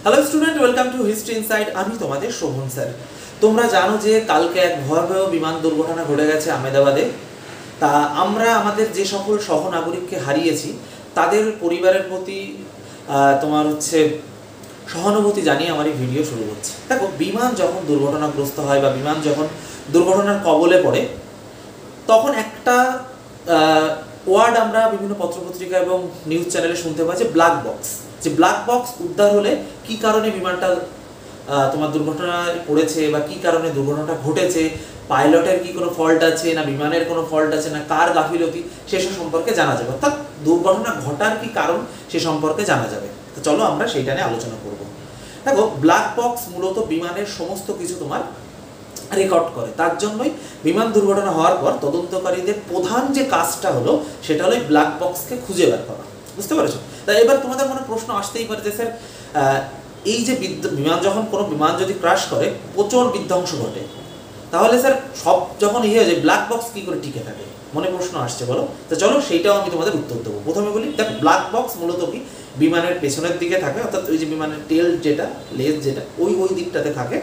Hello student, welcome to history inside. আমি তোমাদের Sovan sir. তোমরা জানো যে কালকে এক ভয়াবহ বিমান দুর্ঘটনা ঘটে গেছে আহমেদাবাদে। তা আমরা আমাদের যে সকল সহনাগরিককে হারিয়েছি তাদের পরিবারের প্রতি তোমার সহানুভূতি জানিয়ে আমার এই ভিডিও শুরু হচ্ছে। দেখো, বিমান যখন দুর্ঘটনাগ্রস্ত হয় বা বিমান যখন দুর্ঘটনার কবলে পড়ে তখন একটা ওয়ার্ড আমরা বিভিন্ন পত্রপত্রিকা এবং নিউজ চ্যানেলে শুনতে পাই যে ব্ল্যাক বক্স। যে ব্ল্যাক বক্স উদ্ধার হলে কি কারণে বিমানটা তোমার দুর্ঘটনায় পড়েছে বা কি কারণে দুর্ঘটনাটা ঘটেছে, পাইলটের কি কোনো ফল্ট আছে না বিমানের কোনো ফল্ট আছে না কার গাফিলতি, সেসব সম্পর্কে জানা যাবে। অর্থাৎ দুর্ঘটনা ঘটার কি কারণ সে সম্পর্কে জানা যাবে। তো চলো আমরা সেইটা নিয়ে আলোচনা করব। দেখো, ব্ল্যাক বক্স মূলত বিমানের সমস্ত কিছু তোমার রেকর্ড করে। তার জন্যই বিমান দুর্ঘটনা হওয়ার পর তদন্তকারীদের প্রধান যে কাজটা হলো সেটা হলো ব্ল্যাক বক্সকে খুঁজে বের করা। বুঝতে পেরেছো? তাই এবার তোমাদের মনে প্রশ্ন আসতেই পারে যে স্যার, এই যে বিমান যখন কোনো বিমান যদি ক্র্যাশ করে প্রচুর বিধ্বংস ঘটে, তাহলে স্যার সব যখন হয়ে যায় ব্ল্যাক বক্স কী করে টিকে থাকে? মনে প্রশ্ন আসছে, বলো। তো চলো সেইটাও আমি তোমাদের উত্তর দেবো। প্রথমে বলি, দেখ, ব্ল্যাক বক্স মূলত কি বিমানের পেছনের দিকে থাকে, অর্থাৎ ওই যে বিমানের টেল যেটা, লেজ যেটা, ওই দিকটাতে থাকে।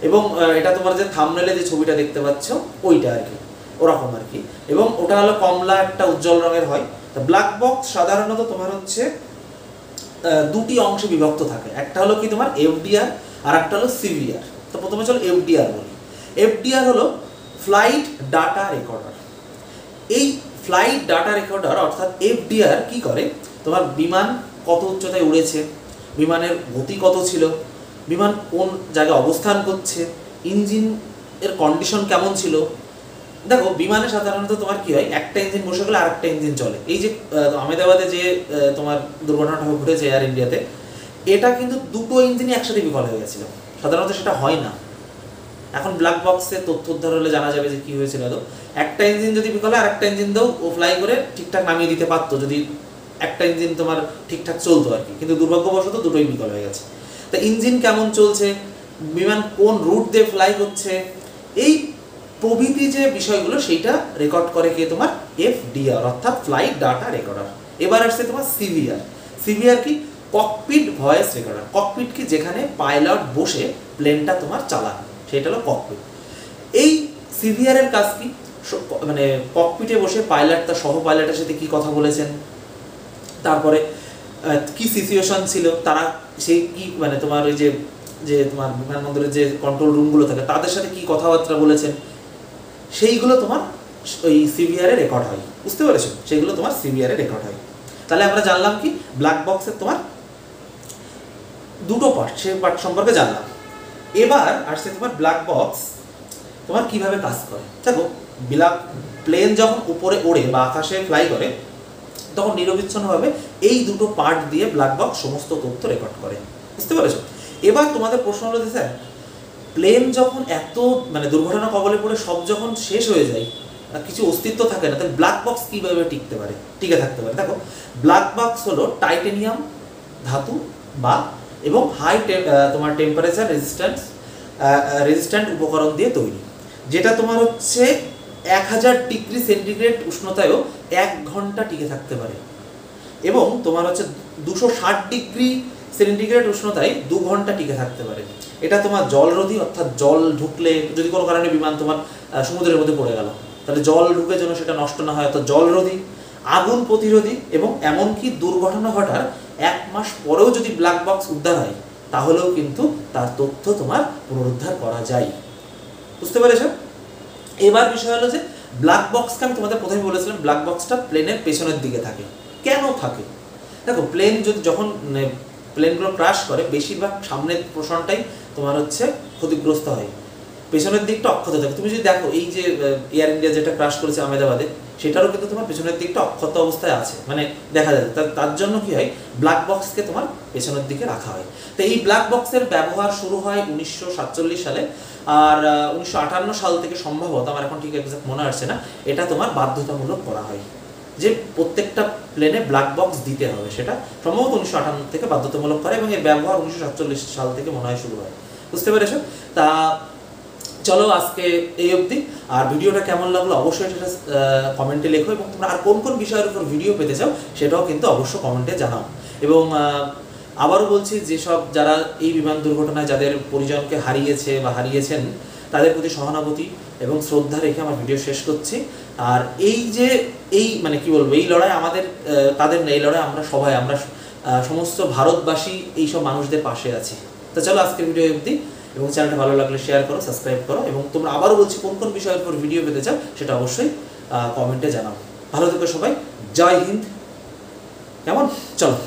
এবং এটা তোমার যে থাম্বনেলে যে ছবিটা দেখতে পাচ্ছ ওইটা আর কি, ওরকম আর কি। এবং ওটা হলো কমলা একটা উজ্জ্বল রঙের হয়। তো ব্ল্যাক বক্স সাধারণত তোমার দুটি অংশে বিভক্ত থাকে। একটা হলো কি তোমার এফডিআর আর একটা হলো সিভিআর। তো প্রথমে চলো এফডিআর বলি। এফডিআর হলো ফ্লাইট ডাটা রেকর্ডার। এই ফ্লাইট ডাটা রেকর্ডার অর্থাৎ এফডিআর কি করে, তোমার বিমান কত উচ্চতায় উড়েছে, বিমানের গতি কত ছিল, বিমান কোন জায়গায় অবস্থান করছে, ইঞ্জিন এর কন্ডিশন কেমন ছিল। দেখো, বিমানে সাধারণত তোমার কি হয়, একটা ইঞ্জিন বসে গেলে আরেকটা ইঞ্জিন চলে। এই যে আহমেদাবাদে যে তোমার দুর্ঘটনাটা ঘটেছে এয়ার ইন্ডিয়াতে, এটা কিন্তু দুটো ইঞ্জিনই একসাথে বিকল হয়ে গেছিল। সাধারণত সেটা হয় না। এখন ব্ল্যাক বক্সে তথ্য উদ্ধার হলে জানা যাবে যে কী হয়েছিল। একটা ইঞ্জিন যদি বিকল হয় আরেকটা ইঞ্জিন দিয়েও ও ফ্লাই করে ঠিকঠাক নামিয়ে দিতে পারতো যদি একটা ইঞ্জিন তোমার ঠিকঠাক চলতো আর কি। কিন্তু দুর্ভাগ্যবশত দুটোই বিকল হয়ে গেছে। তা ইঞ্জিন কেমন চলছে, বিমান কোন রুট দিয়ে ফ্লাই করছে, এই প্রভৃতি যে বিষয়গুলো সেইটা রেকর্ড করে কে, তোমার এফডিআর অর্থাৎ ফ্লাইট ডাটা রেকর্ডার। এবার আসছে তোমার সিভিআর। সিভিআর কি, ককপিট ভয়েস রেকর্ডার। ককপিট কি, যেখানে পাইলট বসে প্লেনটা তোমার চালান, সেটা হলো ককপিট। এই সিভিআর এর কাজ কি, মানে ককপিটে বসে পাইলট তার সহ পাইলটের সাথে কি কথা বলেছেন, তারপরে কি সিচুয়েশন ছিল, তারা সেই কি মানে তোমার ওই যে তোমার বিমানবন্দরের যে কন্ট্রোল রুমগুলো থাকে তাদের সাথে কি কথাবার্তা বলেছেন, সেইগুলো তোমার ওই সিভিআরে রেকর্ড হয়। বুঝতে পেরেছো? সেইগুলো তোমার সিভিআরে রেকর্ড হয়। তাহলে আমরা জানলাম কি ব্ল্যাক বক্সের তোমার দুটো পার্ট, সেই পার্ট সম্পর্কে জানলাম। এবার আসছে তোমার ব্ল্যাক বক্স তোমার কিভাবে কাজ করে। দেখো, প্লেন যখন উপরে ওড়ে বা আকাশে ফ্লাই করে তখন নিরবিচ্ছিন্নভাবে এই দুটো পার্ট দিয়ে ব্ল্যাক বক্স সমস্ত তথ্য রেকর্ড করে। বুঝতে পেরেছো? এবার তোমাদের প্রশ্ন হলো যে স্যার, প্লেন যখন এত মানে দুর্ঘটনা কবলে পড়ে সব যখন শেষ হয়ে যায়, কিছু অস্তিত্ব থাকে না, তাহলে ব্ল্যাক বক্স কীভাবে টিকে থাকতে পারে? দেখো, ব্ল্যাক বক্স হলো টাইটেনিয়াম ধাতু বা এবং হাই তোমার টেম্পারেচার রেজিস্ট্যান্ট উপকরণ দিয়ে তৈরি, যেটা তোমার 1000 ডিগ্রি সেন্টিগ্রেড উষ্ণতায়ও 1 ঘন্টা টিকে থাকতে পারে এবং তোমার 260 ডিগ্রি সেন্টিগ্রেড উষ্ণতায় 2 ঘন্টা টিকে থাকতে পারে। এটা তোমার জলরোধী, অর্থাৎ জল ঢুকলে যদি কোনো কারণে বিমান তোমার সমুদ্রের মধ্যে পড়ে গেল তাহলে জল ঢুকে যেন সেটা নষ্ট না হয়, অর্থাৎ জলরোধী, আগুন প্রতিরোধী এবং এমনকি দুর্ঘটনা ঘটার 1 মাস পরেও যদি ব্ল্যাক বক্স উদ্ধার হয় তাহলেও কিন্তু তার তথ্য তোমার পুনরুদ্ধার করা যায়। বুঝতে পেরেছো? এবার বিষয় হলো যে ব্ল্যাক বক্সকে আমি তোমাদের প্রথমে বলেছিলাম ব্ল্যাক বক্সটা প্লেনের পেছনের দিকে থাকে। কেন থাকে? দেখো, প্লেন যখন প্লেনগুলো ক্র্যাশ করে বেশিরভাগ সামনের পোর্শনটাই তোমার ক্ষতিগ্রস্ত হয়, পেছনের দিকটা অক্ষত থাকে। তুমি যদি দেখো এই যে এয়ার ইন্ডিয়া যেটা ক্র্যাশ করেছে আহমেদাবাদে, সেটারও কিন্তু তোমার পেছনের দিকটা অক্ষত অবস্থায় আছে, মানে দেখা যায়। তার জন্য কি হয়, ব্ল্যাক বক্সকে তোমার পেছনের দিকে রাখা হয়। তো এই ব্ল্যাক বক্সের ব্যবহার শুরু হয় 1947 সালে, আর 1958 সাল থেকে সম্ভবত, আমার এখন ঠিক এক্সাক্ট মনে আসছে না, এটা তোমার বাধ্যতামূলক করা হয় যে প্রত্যেকটা প্লেনে ব্ল্যাক বক্স দিতে হবে। সেটা সম্ভবত 1958 থেকে বাধ্যতামূলক করে এবং এর ব্যবহার 1947 সাল থেকে মনে হয় শুরু হয়। বুঝতে পেরেছো? তা চলো আজকে এই অবধি। আর ভিডিওটা কেমন লাগলো অবশ্যই সেটা কমেন্টে লেখো এবং তোমরা আর কোন কোন বিষয়ের উপর ভিডিও পেতে চাও সেটাও কিন্তু অবশ্যই কমেন্টে জানাও। এবং আবারও বলছি, যেসব যারা এই বিমান দুর্ঘটনায় যাদের পরিজনকে হারিয়েছে বা হারিয়েছেন তাদের প্রতি সহানুভূতি এবং শ্রদ্ধা রেখে আমার ভিডিও শেষ করছি। আর এই যে মানে কি বলবো, এই লড়াই আমাদের, তাদের এই লড়াই আমরা সবাই, আমরা সমস্ত ভারতবাসী এইসব মানুষদের পাশে আছি। তো চলো আজকের ভিডিও অবধি, এবং চ্যানেলটা ভালো লাগলে শেয়ার করো, সাবস্ক্রাইব করো, এবং তোমরা আবারও বলছি কোন কোন বিষয়ের উপর ভিডিও পেতে চাও সেটা অবশ্যই কমেন্টে জানাও। ভালো থেকো সবাই, জয় হিন্দ। কেমন, চলো।